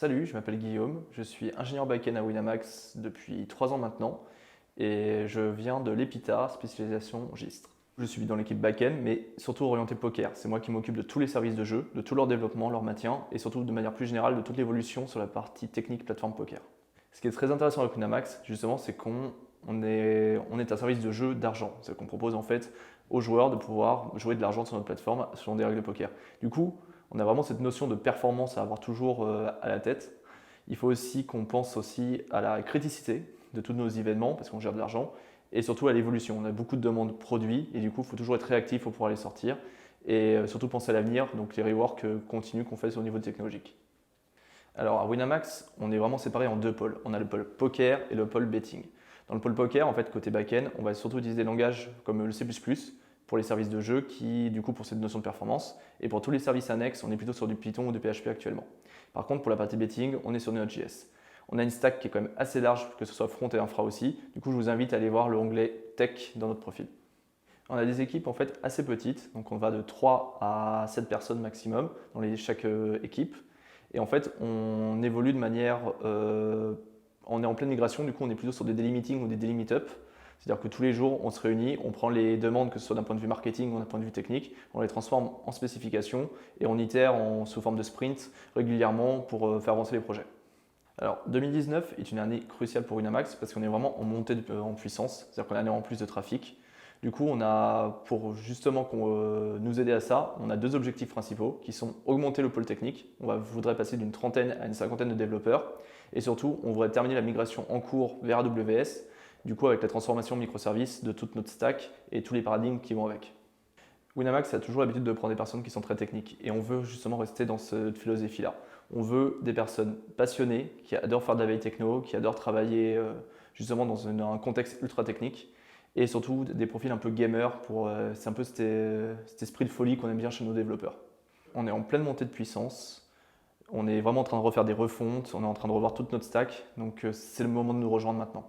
Salut, je m'appelle Guillaume, je suis ingénieur back-end à Winamax depuis 3 ans maintenant et je viens de l'EPITA, spécialisation registre. Je suis dans l'équipe back-end mais surtout orienté poker. C'est moi qui m'occupe de tous les services de jeu, de tout leur développement, leur maintien et surtout de manière plus générale de toute l'évolution sur la partie technique plateforme poker. Ce qui est très intéressant avec Winamax justement c'est qu'on est un service de jeu d'argent. C'est qu'on propose en fait aux joueurs de pouvoir jouer de l'argent sur notre plateforme selon des règles de poker. Du coup, on a vraiment cette notion de performance à avoir toujours à la tête. Il faut aussi qu'on pense aussi à la criticité de tous nos événements parce qu'on gère de l'argent et surtout à l'évolution. On a beaucoup de demandes produits et du coup, il faut toujours être réactif pour pouvoir les sortir et surtout penser à l'avenir, donc les reworks continus qu'on fait au niveau technologique. Alors à Winamax, on est vraiment séparé en deux pôles. On a le pôle poker et le pôle betting. Dans le pôle poker, en fait, côté back-end, on va surtout utiliser des langages comme le C++ pour les services de jeu qui, du coup, pour cette notion de performance. Et pour tous les services annexes, on est plutôt sur du Python ou du PHP actuellement. Par contre, pour la partie betting, on est sur Node.js. On a une stack qui est quand même assez large, que ce soit front et infra aussi. Du coup, je vous invite à aller voir l'onglet Tech dans notre profil. On a des équipes en fait assez petites, donc on va de 3 à 7 personnes maximum dans chaque équipe. Et en fait, on évolue de manière. On est en pleine migration, du coup, on est plutôt sur des daily meetings ou des daily meet-up. C'est-à-dire que tous les jours, on se réunit, on prend les demandes, que ce soit d'un point de vue marketing ou d'un point de vue technique, on les transforme en spécifications et on itère sous forme de sprint régulièrement pour faire avancer les projets. Alors 2019 est une année cruciale pour Winamax parce qu'on est vraiment en montée en puissance, c'est-à-dire qu'on a une année en plus de trafic. Du coup, on a, pour justement nous aider à ça, on a deux objectifs principaux qui sont augmenter le pôle technique. Voudrait passer d'une trentaine à une cinquantaine de développeurs. Et surtout, on voudrait terminer la migration en cours vers AWS, du coup avec la transformation microservices de toute notre stack et tous les paradigmes qui vont avec. Winamax a toujours l'habitude de prendre des personnes qui sont très techniques et on veut justement rester dans cette philosophie-là. On veut des personnes passionnées, qui adorent faire de la veille techno, qui adorent travailler justement dans un contexte ultra technique et surtout des profils un peu gamers c'est un peu cet esprit de folie qu'on aime bien chez nos développeurs. On est en pleine montée de puissance, on est vraiment en train de refaire des refontes, on est en train de revoir toute notre stack, donc c'est le moment de nous rejoindre maintenant.